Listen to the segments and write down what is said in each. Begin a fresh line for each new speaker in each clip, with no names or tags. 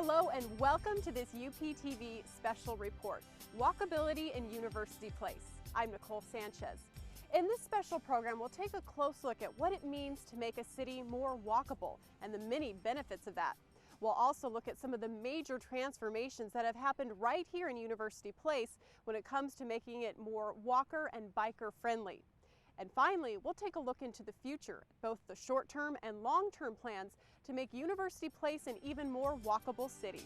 Hello and welcome to this UPTV special report, Walkability in University Place. I'm Nicole Sanchez. In this special program, we'll take a close look at what it means to make a city more walkable and the many benefits of that. We'll also look at some of the major transformations that have happened right here in University Place when it comes to making it more walker and biker friendly. And finally, we'll take a look into the future, both the short-term and long-term plans to make University Place an even more walkable city.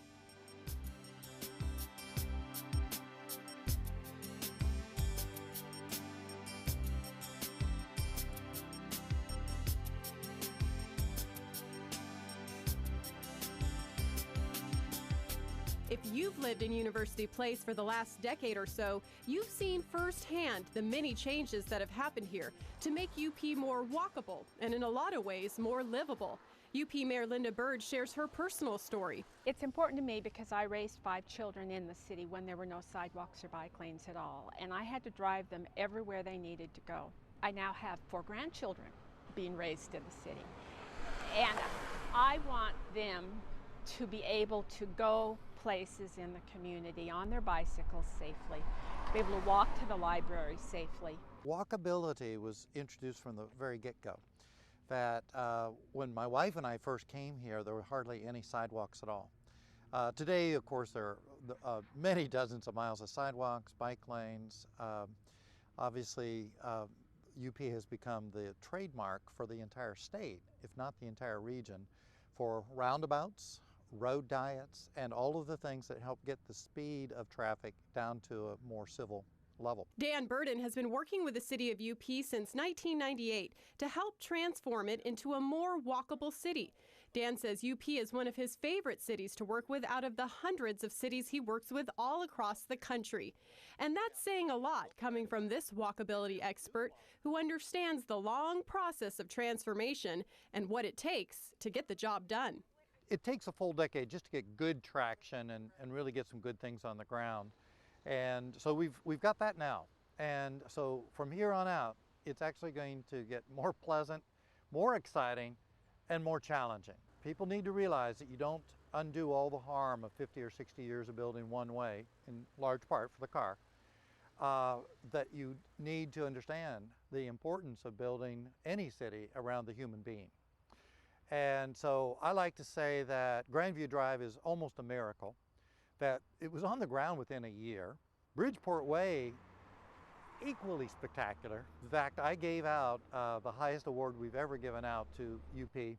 If you've lived in University Place for the last decade or so, you've seen firsthand the many changes that have happened here to make UP more walkable and in a lot of ways more livable. UP Mayor Linda Bird shares her personal story.
It's important to me because I raised 5 children in the city when there were no sidewalks or bike lanes at all, and I had to drive them everywhere they needed to go. I now have 4 grandchildren being raised in the city, and I want them to be able to go places in the community on their bicycles safely, be able to walk to the library safely.
Walkability was introduced from the very get-go. That when my wife and I first came here, there were hardly any sidewalks at all. Today, of course, there are many dozens of miles of sidewalks, bike lanes. Obviously, UP has become the trademark for the entire state, if not the entire region, for roundabouts, road diets, and all of the things that help get the speed of traffic down to a more civil level.
Dan Burden has been working with the city of UP since 1998 to help transform it into a more walkable city. Dan says UP is one of his favorite cities to work with out of the hundreds of cities he works with all across the country. And that's saying a lot coming from this walkability expert who understands the long process of transformation and what it takes to get the job done.
It takes a full decade just to get good traction and really get some good things on the ground. And so we've got that now. And so from here on out, it's actually going to get more pleasant, more exciting, and more challenging. People need to realize that you don't undo all the harm of 50 or 60 years of building one way, in large part for the car. That you need to understand the importance of building any city around the human being. And so I like to say that Grandview Drive is almost a miracle, that it was on the ground within a year. Bridgeport Way, equally spectacular. In fact, I gave out the highest award we've ever given out to UP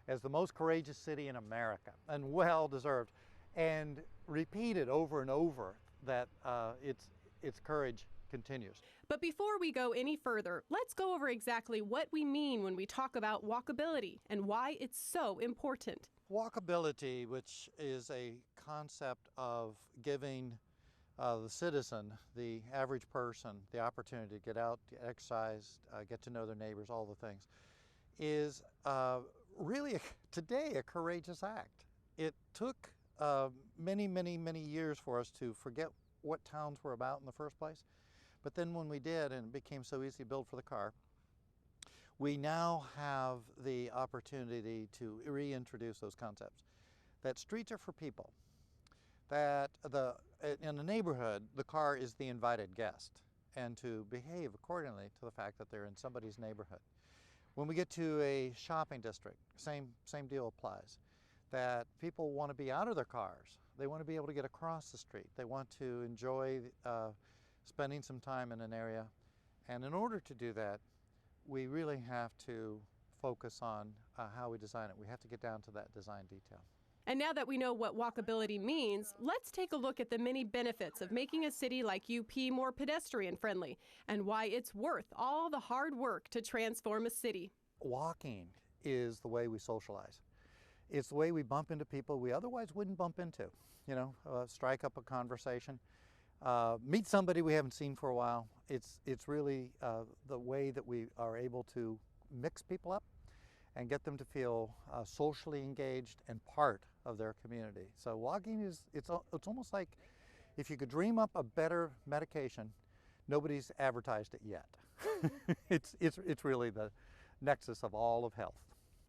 as the most courageous city in America, and well deserved, and repeated over and over that its courage continues.
But before we go any further, let's go over exactly what we mean when we talk about walkability and why it's so important.
Walkability, which is a concept of giving the citizen, the average person, the opportunity to get out, to exercise, get to know their neighbors, all the things, is really today a courageous act. It took many, many, many years for us to forget what towns were about in the first place. But then when we did, and it became so easy to build for the car, we now have the opportunity to reintroduce those concepts. That streets are for people. That in a neighborhood, the car is the invited guest, and to behave accordingly to the fact that they're in somebody's neighborhood. When we get to a shopping district, same deal applies. That people want to be out of their cars. They want to be able to get across the street. They want to enjoy spending some time in an area. And in order to do that, we really have to focus on how we design it. We have to get down to that design detail.
And now that we know what walkability means, let's take a look at the many benefits of making a city like UP more pedestrian friendly and why it's worth all the hard work to transform a city.
Walking is the way we socialize. It's the way we bump into people we otherwise wouldn't bump into. You know, strike up a conversation. Meet somebody we haven't seen for a while. It's really the way that we are able to mix people up and get them to feel socially engaged and part of their community. So walking it's almost like if you could dream up a better medication, nobody's advertised it yet. It's really the nexus of all of health.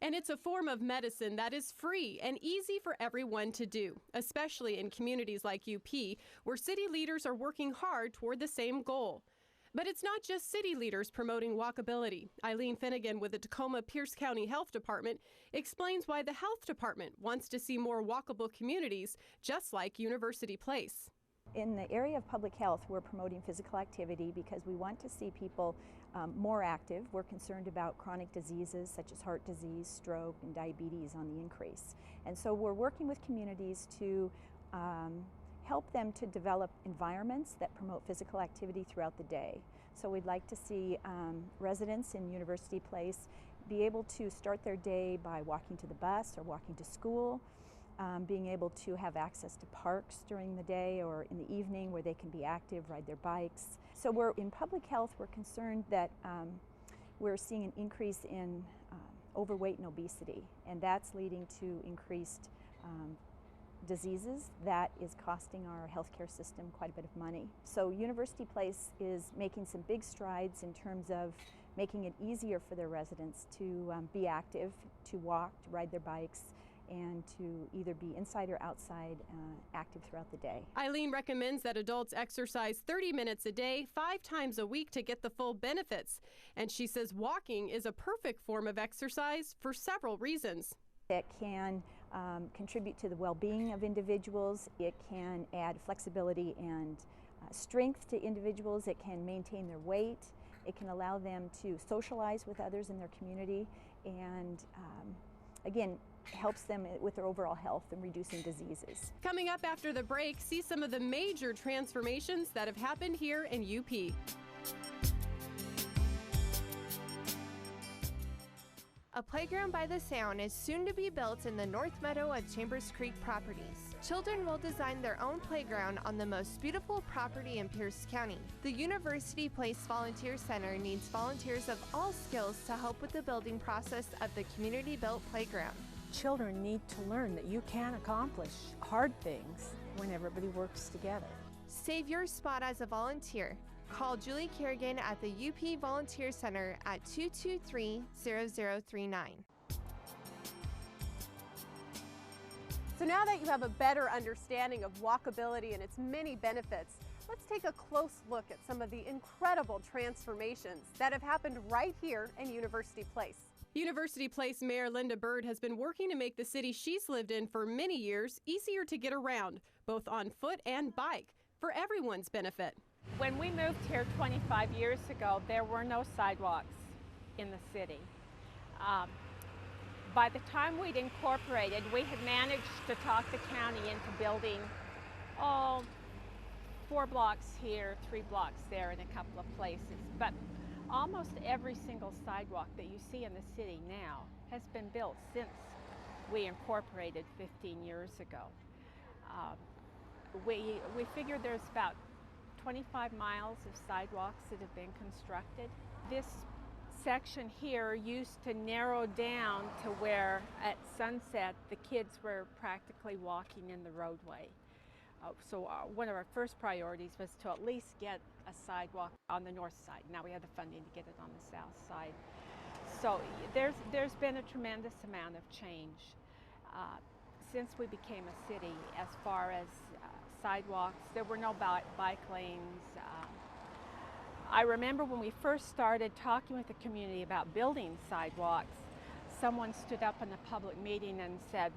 And it's a form of medicine that is free and easy for everyone to do, especially in communities like UP, where city leaders are working hard toward the same goal. But it's not just city leaders promoting walkability. Eileen Finnegan with the Tacoma Pierce County Health Department explains why the health department wants to see more walkable communities, just like University Place.
In the area of public health, we're promoting physical activity because we want to see people more active. We're concerned about chronic diseases such as heart disease, stroke, and diabetes on the increase. And so we're working with communities to help them to develop environments that promote physical activity throughout the day. So we'd like to see residents in University Place be able to start their day by walking to the bus or walking to school, being able to have access to parks during the day or in the evening where they can be active, ride their bikes. So in public health, we're concerned that we're seeing an increase in overweight and obesity, and that's leading to increased diseases that is costing our healthcare system quite a bit of money. So University Place is making some big strides in terms of making it easier for their residents to be active, to walk, to ride their bikes, and to either be inside or outside active throughout the day.
Eileen recommends that adults exercise 30 minutes a day, 5 times a week to get the full benefits. And she says walking is a perfect form of exercise for several reasons.
It can contribute to the well-being of individuals. It can add flexibility and strength to individuals. It can maintain their weight. It can allow them to socialize with others in their community, and again, helps them with their overall health and reducing diseases.
Coming up after the break, see some of the major transformations that have happened here in UP.
A playground by the Sound is soon to be built in the North Meadow of Chambers Creek properties. Children will design their own playground on the most beautiful property in Pierce County. The University Place Volunteer Center needs volunteers of all skills to help with the building process of the community-built playground.
Children need to learn that you can accomplish hard things when everybody works together.
Save your spot as a volunteer. Call Julie Kerrigan at the UP Volunteer Center at 223-0039.
So now that you have a better understanding of walkability and its many benefits, let's take a close look at some of the incredible transformations that have happened right here in University Place. University Place Mayor Linda Bird has been working to make the city she's lived in for many years easier to get around, both on foot and bike, for everyone's benefit.
When we moved here 25 years ago, there were no sidewalks in the city. By the time we'd incorporated, we had managed to talk the county into building, 4 blocks here, 3 blocks there in a couple of places. But almost every single sidewalk that you see in the city now has been built since we incorporated 15 years ago. We figured there's about 25 miles of sidewalks that have been constructed. This section here used to narrow down to where at sunset the kids were practically walking in the roadway. So one of our first priorities was to at least get a sidewalk on the north side. Now we have the funding to get it on the south side. So there's been a tremendous amount of change since we became a city as far as sidewalks. There were no bike lanes. I remember when we first started talking with the community about building sidewalks, someone stood up in a public meeting and said,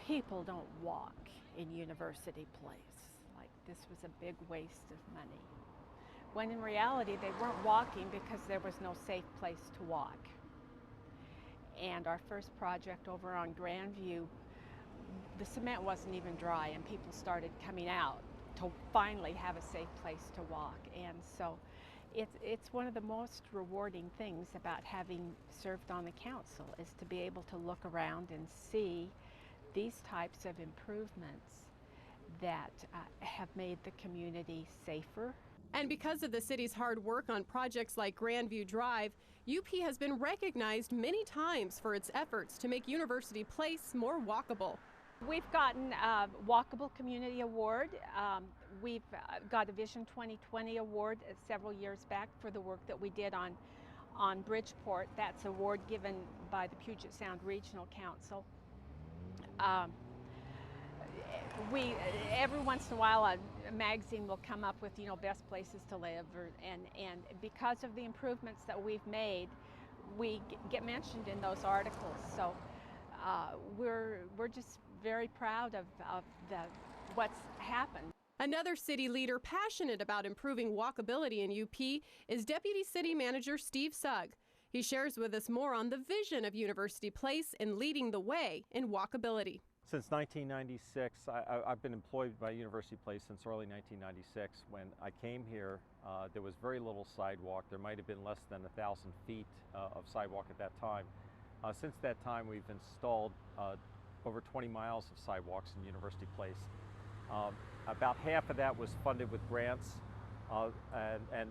people don't walk in University Place. Like this was a big waste of money. When in reality, they weren't walking because there was no safe place to walk. And our first project over on Grandview, the cement wasn't even dry and people started coming out to finally have a safe place to walk. And so it's one of the most rewarding things about having served on the council is to be able to look around and see these types of improvements that have made the community safer.
And because of the city's hard work on projects like Grandview Drive, UP has been recognized many times for its efforts to make University Place more walkable.
We've gotten a Walkable Community Award. We've got a Vision 2020 award several years back for the work that we did on on Bridgeport. That's an award given by the Puget Sound Regional Council. Every once in a while a magazine will come up with, you know, best places to live, and because of the improvements that we've made, we get mentioned in those articles. So we're just very proud of what's happened.
Another city leader passionate about improving walkability in UP is Deputy City Manager Steve Sugg. He shares with us more on the vision of University Place in leading the way in walkability.
Since 1996, I've been employed by University Place since early 1996. When I came here, there was very little sidewalk. There might have been less than 1,000 feet of sidewalk at that time. Since that time, we've installed over 20 miles of sidewalks in University Place. About half of that was funded with grants and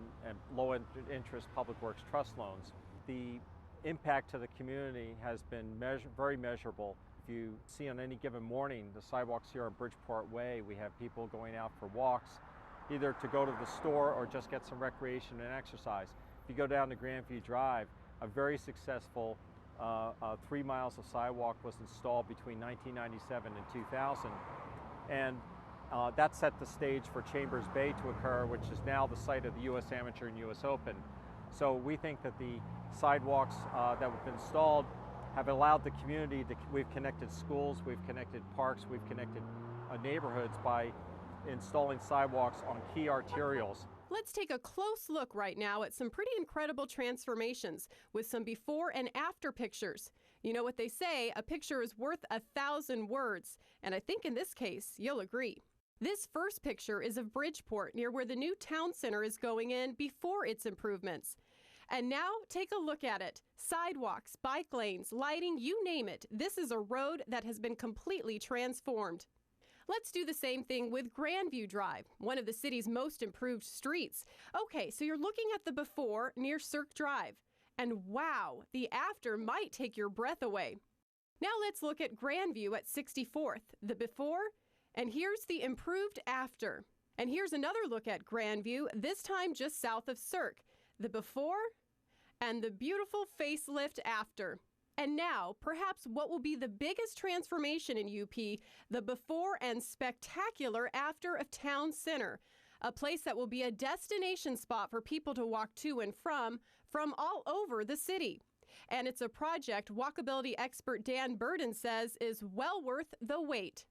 low-interest public works trust loans. The impact to the community has been very measurable. If you see on any given morning the sidewalks here on Bridgeport Way, we have people going out for walks, either to go to the store or just get some recreation and exercise. If you go down to Grandview Drive, a very successful 3 miles of sidewalk was installed between 1997 and 2000. And that set the stage for Chambers Bay to occur, which is now the site of the U.S. Amateur and U.S. Open. So we think that the sidewalks that have been installed have allowed the community we've connected schools, we've connected parks, we've connected neighborhoods by installing sidewalks on key arterials.
Let's take a close look right now at some pretty incredible transformations with some before and after pictures. You know what they say, a picture is worth 1,000 words, and I think in this case, you'll agree. This first picture is of Bridgeport, near where the new town center is going in before its improvements. And now take a look at it. Sidewalks, bike lanes, lighting, you name it. This is a road that has been completely transformed. Let's do the same thing with Grandview Drive, one of the city's most improved streets. Okay, so you're looking at the before near Cirque Drive. And wow, the after might take your breath away. Now let's look at Grandview at 64th, the before, and here's the improved after. And here's another look at Grandview, this time just south of Cirque, the before and the beautiful facelift after. And now, perhaps what will be the biggest transformation in UP, the before and spectacular after of Town Center, a place that will be a destination spot for people to walk to and from all over the city. And it's a project walkability expert Dan Burden says is well worth the wait.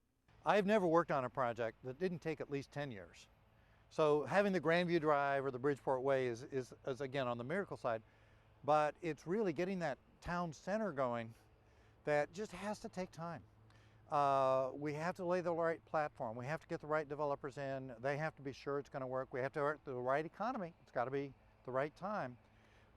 I've never worked on a project that didn't take at least 10 years. So having the Grandview Drive or the Bridgeport Way is again on the miracle side, but it's really getting that town center going that just has to take time. We have to lay the right platform. We have to get the right developers in. They have to be sure it's going to work. We have to work the right economy. It's got to be the right time.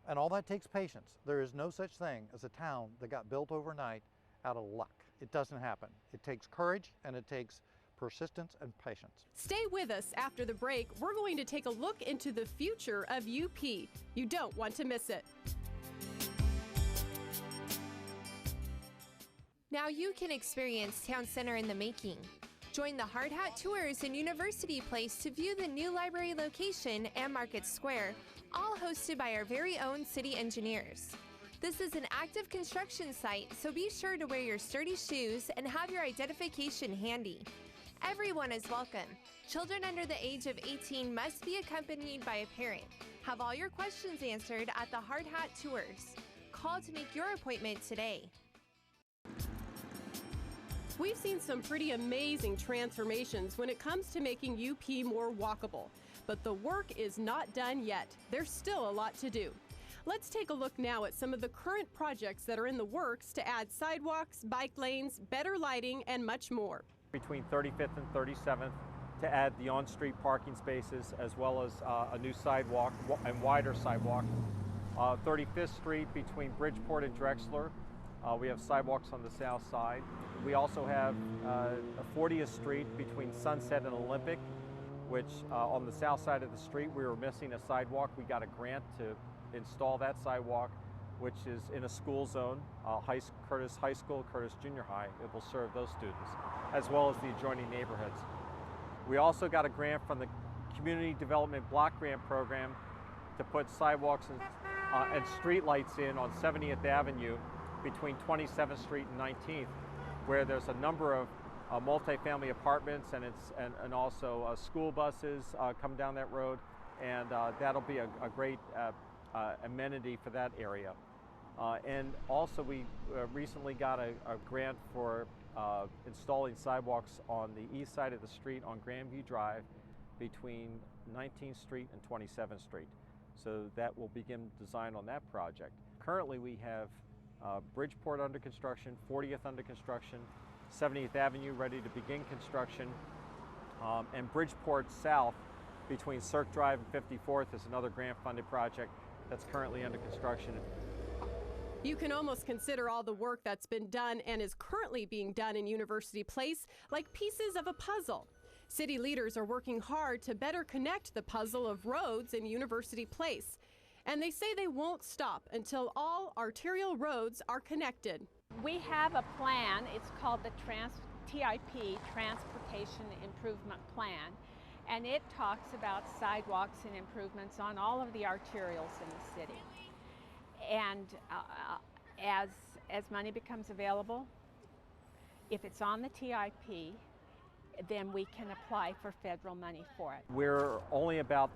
And all that takes patience. There is no such thing as a town that got built overnight out of luck. It doesn't happen. It takes courage and it takes persistence and patience.
Stay with us after the break. We're going to take a look into the future of UP. You don't want to miss it.
Now you can experience Town Center in the making. Join the Hard Hat Tours in University Place to view the new library location and Market Square, all hosted by our very own city engineers. This is an active construction site, so be sure to wear your sturdy shoes and have your identification handy. Everyone is welcome. Children under the age of 18 must be accompanied by a parent. Have all your questions answered at the Hard Hat Tours. Call to make your appointment today.
We've seen some pretty amazing transformations when it comes to making UP more walkable, but the work is not done yet. There's still a lot to do. Let's take a look now at some of the current projects that are in the works to add sidewalks, bike lanes, better lighting, and much more.
Between 35th and 37th to add the on-street parking spaces as well as a new sidewalk and wider sidewalk. 35th Street between Bridgeport and Drexler. We have sidewalks on the south side. We also have 40th Street between Sunset and Olympic, which on the south side of the street we were missing a sidewalk. We got a grant to install that sidewalk, which is in a school zone, Curtis High School, Curtis Junior High. It will serve those students, as well as the adjoining neighborhoods. We also got a grant from the Community Development Block Grant Program to put sidewalks and street lights in on 70th Avenue between 27th Street and 19th, where there's a number of multifamily apartments and also school buses come down that road, and that'll be a great amenity for that area. And also we recently got a grant for installing sidewalks on the east side of the street on Grandview Drive between 19th Street and 27th Street. So that will begin design on that project. Currently we have Bridgeport under construction, 40th under construction, 70th Avenue ready to begin construction, and Bridgeport South between Cirque Drive and 54th is another grant-funded project that's currently under construction.
You can almost consider all the work that's been done and is currently being done in University Place like pieces of a puzzle. City leaders are working hard to better connect the puzzle of roads in University Place. And they say they won't stop until all arterial roads are connected.
We have a plan. It's called the TIP, Transportation Improvement Plan. And it talks about sidewalks and improvements on all of the arterials in the city. And as money becomes available, if it's on the TIP, then we can apply for federal money for it.
We're only about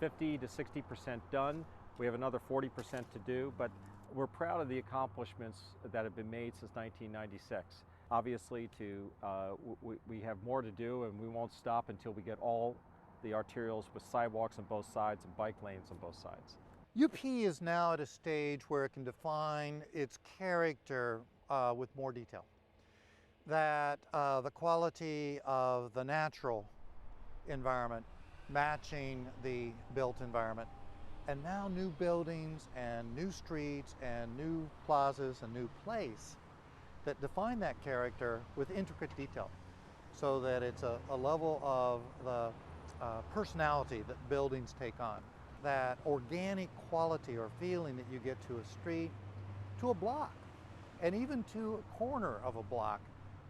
50 to 60% done. We have another 40% to do, but we're proud of the accomplishments that have been made since 1996. Obviously, we have more to do, and we won't stop until we get all the arterials with sidewalks on both sides and bike lanes on both sides.
UP is now at a stage where it can define its character with more detail. That the quality of the natural environment matching the built environment, and now new buildings and new streets and new plazas and new place that define that character with intricate detail, so that it's a level of the personality that buildings take on. That organic quality or feeling that you get to a street, to a block, and even to a corner of a block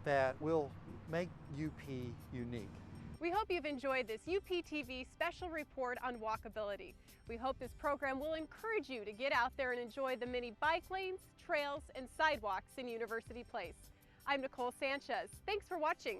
that will make UP unique.
We hope you've enjoyed this UPTV special report on walkability. We hope this program will encourage you to get out there and enjoy the many bike lanes, trails, and sidewalks in University Place. I'm Nicole Sanchez. Thanks for watching.